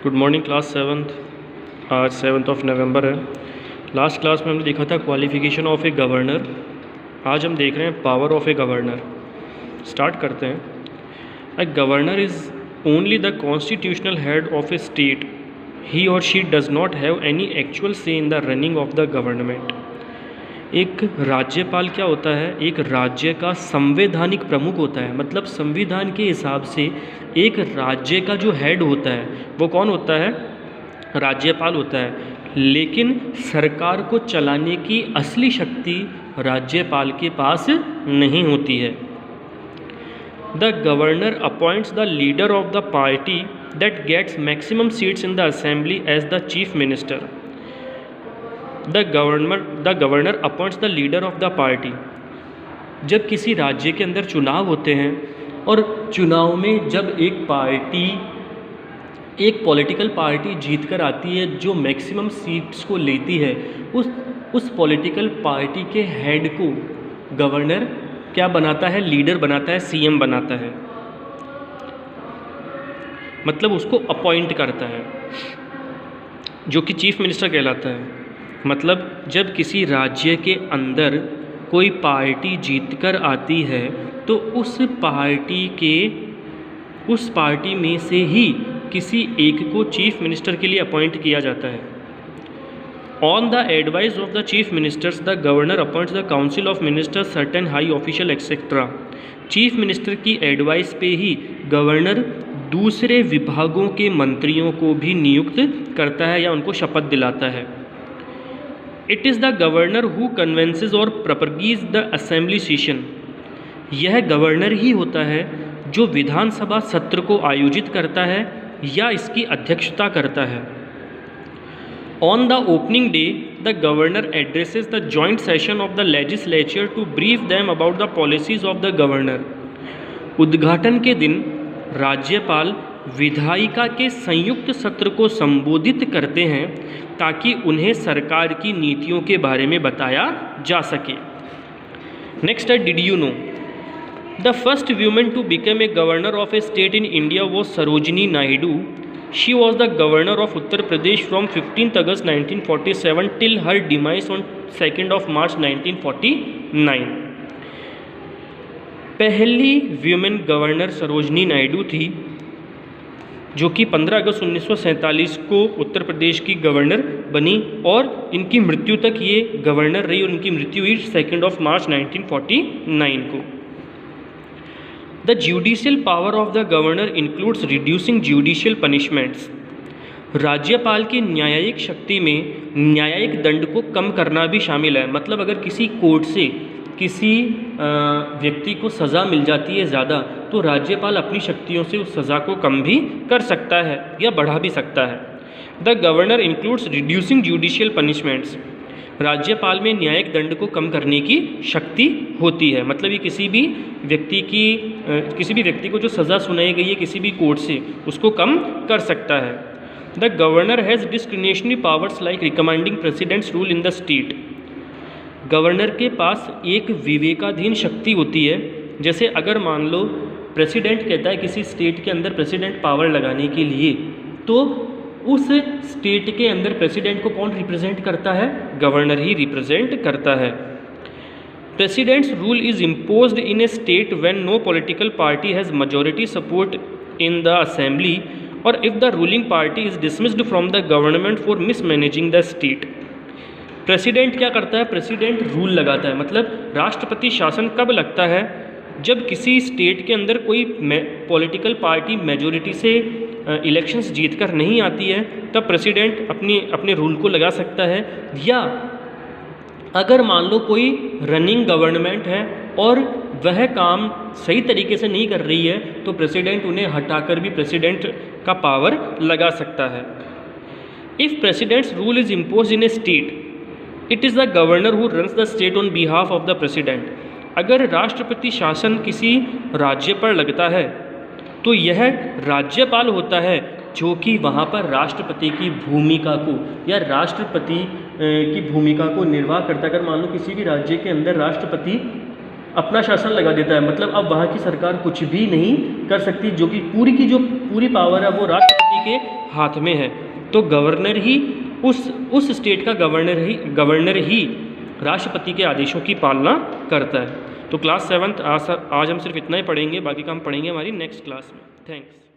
Good morning class seventh. आज 7 नवंबर है। Last class में हमने देखा था क्वालिफिकेशन ऑफ ए गवर्नर। आज हम देख रहे हैं power of a governor. Start करते हैं। A governor is only the constitutional head of a state. He और she does not have any actual say in the running of the government. एक राज्यपाल क्या होता है? एक राज्य का संवैधानिक प्रमुख होता है। मतलब संविधान के हिसाब से एक राज्य का जो हेड होता है वो कौन होता है? राज्यपाल होता है। लेकिन सरकार को चलाने की असली शक्ति राज्यपाल के पास नहीं होती है। The governor appoints the leader of the party that gets maximum seats in the assembly as the chief minister. The governor appoints the leader of the party. जब किसी राज्य के अंदर चुनाव होते हैं और चुनाव में जब एक पॉलिटिकल पार्टी जीत कर आती है जो मैक्सिमम सीट्स को लेती है, उस पॉलिटिकल पार्टी के हेड को गवर्नर क्या बनाता है? लीडर बनाता है, सीएम बनाता है। मतलब उसको अपॉइंट करता है, जो कि चीफ मिनिस्टर कहलाता है। मतलब जब किसी राज्य के अंदर कोई पार्टी जीतकर आती है तो उस पार्टी में से ही किसी एक को चीफ मिनिस्टर के लिए अपॉइंट किया जाता है। On the advice of the chief ministers the governor appoints the council of ministers certain high official etcetera. Chief minister की एडवाइस पे ही गवर्नर दूसरे विभागों के मंत्रियों को भी नियुक्त करता है या उनको शपथ दिलाता है। It is the governor who convenes और प्रोपगेट्स द असेंबली सेशन। यह गवर्नर ही होता है जो विधानसभा सत्र को आयोजित करता है या इसकी अध्यक्षता करता है। On the opening day the governor addresses the joint session of the legislature to brief them about the policies of the governor. उद्घाटन के दिन राज्यपाल विधायिका के संयुक्त सत्र को संबोधित करते हैं ताकि उन्हें सरकार की नीतियों के बारे में बताया जा सके। नेक्स्ट है, did you know the first women to become a governor of a state in India was Sarojini Naidu. She was the governor of Uttar Pradesh from 15 August 1947 till her demise on 2 March 1949। पहली वुमेन गवर्नर सरोजिनी नायडू थी, जो कि 15 August 1947 को उत्तर प्रदेश की governor बनी और इनकी मृत्यु तक ये गवर्नर रही और इनकी मृत्यु हुई 2 मार्च 1949 को। The judicial power of the governor includes reducing judicial punishments. राज्यपाल की न्यायिक शक्ति में न्यायिक दंड को कम करना भी शामिल है। मतलब अगर किसी कोर्ट से किसी व्यक्ति को सज़ा मिल जाती है ज़्यादा, तो राज्यपाल अपनी शक्तियों से उस सज़ा को कम भी कर सकता है या बढ़ा भी सकता है। The governor includes reducing judicial punishments. राज्यपाल में न्यायिक दंड को कम करने की शक्ति होती है। मतलब ये किसी भी व्यक्ति को जो सज़ा सुनाई गई है किसी भी कोर्ट से, उसको कम कर सकता है। The governor has discretionary powers like recommending presidents rule in the state. Governor के पास एक विवेकाधीन शक्ति होती है। जैसे अगर मान लो प्रेसिडेंट कहता है किसी स्टेट के अंदर प्रेसिडेंट पावर लगाने के लिए, तो उस स्टेट के अंदर प्रेसिडेंट को कौन रिप्रेजेंट करता है? गवर्नर ही रिप्रेजेंट करता है। President's rule is imposed in a state when no political party has majority support in the assembly और if the ruling party is dismissed from the government for mismanaging the state. President क्या करता है? President rule लगाता है। मतलब राष्ट्रपति शासन कब लगता है? जब किसी स्टेट के अंदर कोई पॉलिटिकल पार्टी मेजॉरिटी से इलेक्शंस जीतकर नहीं आती है, तब प्रेसिडेंट अपने रूल को लगा सकता है। या अगर मान लो कोई रनिंग गवर्नमेंट है और वह काम सही तरीके से नहीं कर रही है, तो प्रेसिडेंट उन्हें हटाकर भी प्रेसिडेंट का पावर लगा सकता है। If presidents rule is impose in a state, it is the governor who runs the state on behalf of the president. अगर राष्ट्रपति शासन किसी राज्य पर लगता है तो यह राज्यपाल होता है जो कि वहाँ पर राष्ट्रपति की भूमिका को या राष्ट्रपति की भूमिका को निर्वाह करता है। अगर मान लो किसी भी राज्य के अंदर राष्ट्रपति अपना शासन लगा देता है, मतलब अब वहाँ की सरकार कुछ भी नहीं कर सकती, जो कि पूरी की जो पूरी पावर है वो राष्ट्रपति राष्ट्रपति के हाथ में है, तो गवर्नर ही उस स्टेट का गवर्नर ही राष्ट्रपति के आदेशों की पालना करता है। तो क्लास 7th आज हम सिर्फ इतना ही पढ़ेंगे, बाकी का हम पढ़ेंगे हमारी नेक्स्ट क्लास में। थैंक्स।